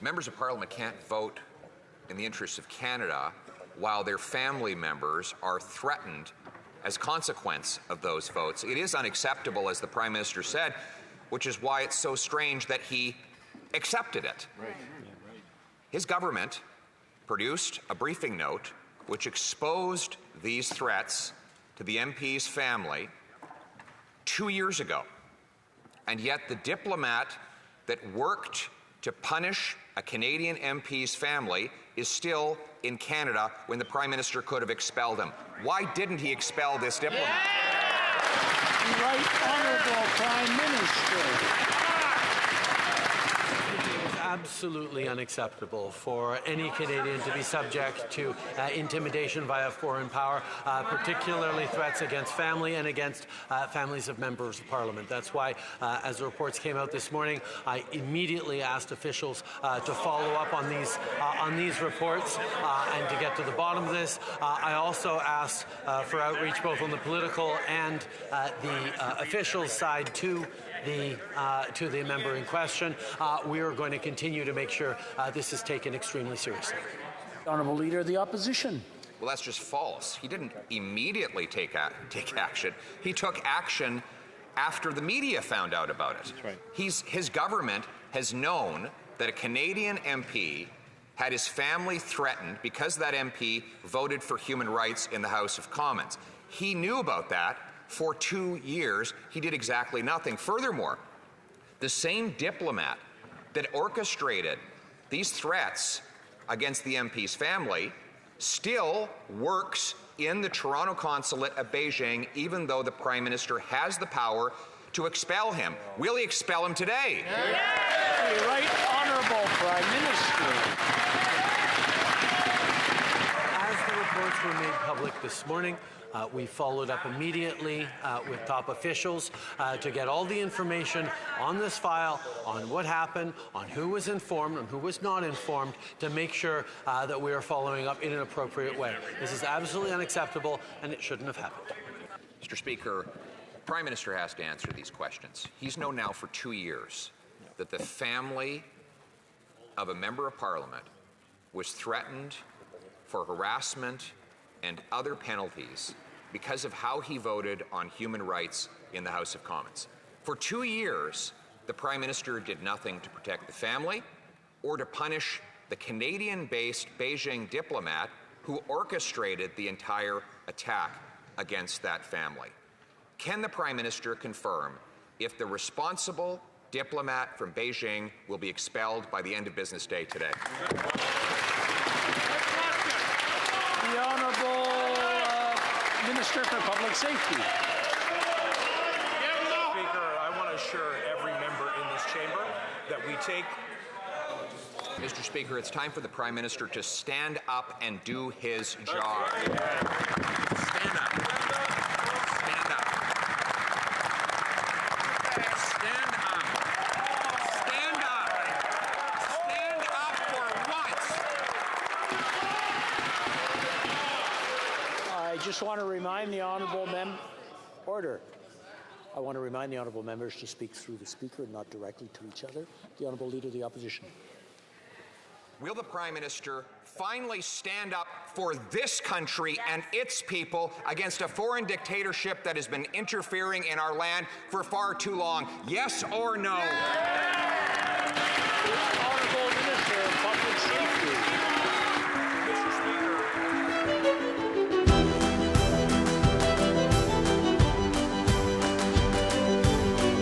Members of Parliament can't vote in the interests of Canada while their family members are threatened as a consequence of those votes. It is unacceptable, as the Prime Minister said, which is why it's so strange that he accepted it. Right. His government produced a briefing note which exposed these threats to the MP's family 2 years ago. And yet the diplomat that worked to punish a Canadian MP's family is still in Canada when the Prime Minister could have expelled him. Why didn't he expel this diplomat? The Right Honourable Prime Minister. Absolutely unacceptable for any Canadian to be subject to intimidation via foreign power, particularly threats against family and against families of members of Parliament. That's why, as the reports came out this morning, I immediately asked officials to follow up on these reports and to get to the bottom of this. I also asked for outreach both on the political and the officials' side to the member in question. We are going to continue to make sure this is taken extremely seriously. Honourable Leader of the Opposition. Well, that's just false. He didn't immediately take action. He took action after the media found out about it. That's right. His government has known that a Canadian MP had his family threatened because that MP voted for human rights in the House of Commons. He knew about that. For 2 years, he did exactly nothing. Furthermore, the same diplomat that orchestrated these threats against the MP's family still works in the Toronto consulate at Beijing, even though the Prime Minister has the power to expel him. Will he expel him today? Yeah. The Right Honourable Prime Minister. As the reports were made public this morning, we followed up immediately with top officials to get all the information on this file, on what happened, on who was informed and who was not informed, to make sure that we are following up in an appropriate way. This is absolutely unacceptable, and it shouldn't have happened. Mr. Speaker, the Prime Minister has to answer these questions. He's known now for 2 years that the family of a member of Parliament was threatened for harassment and other penalties because of how he voted on human rights in the House of Commons. For 2 years, the Prime Minister did nothing to protect the family or to punish the Canadian-based Beijing diplomat who orchestrated the entire attack against that family. Can the Prime Minister confirm if the responsible diplomat from Beijing will be expelled by the end of business day today? The Honourable Minister for Public Safety. Speaker, I want to assure every member in this chamber that we take... Mr. Speaker, it's time for the Prime Minister to stand up and do his job. Stand up. Stand up. Stand up. Stand up. Stand up for what? I just want to remind the Honourable Order. I want to remind the Honourable members to speak through the Speaker and not directly to each other. The Honourable Leader of the Opposition. Will the Prime Minister finally stand up for this country and its people against a foreign dictatorship that has been interfering in our land for far too long? Yes or no? Yes.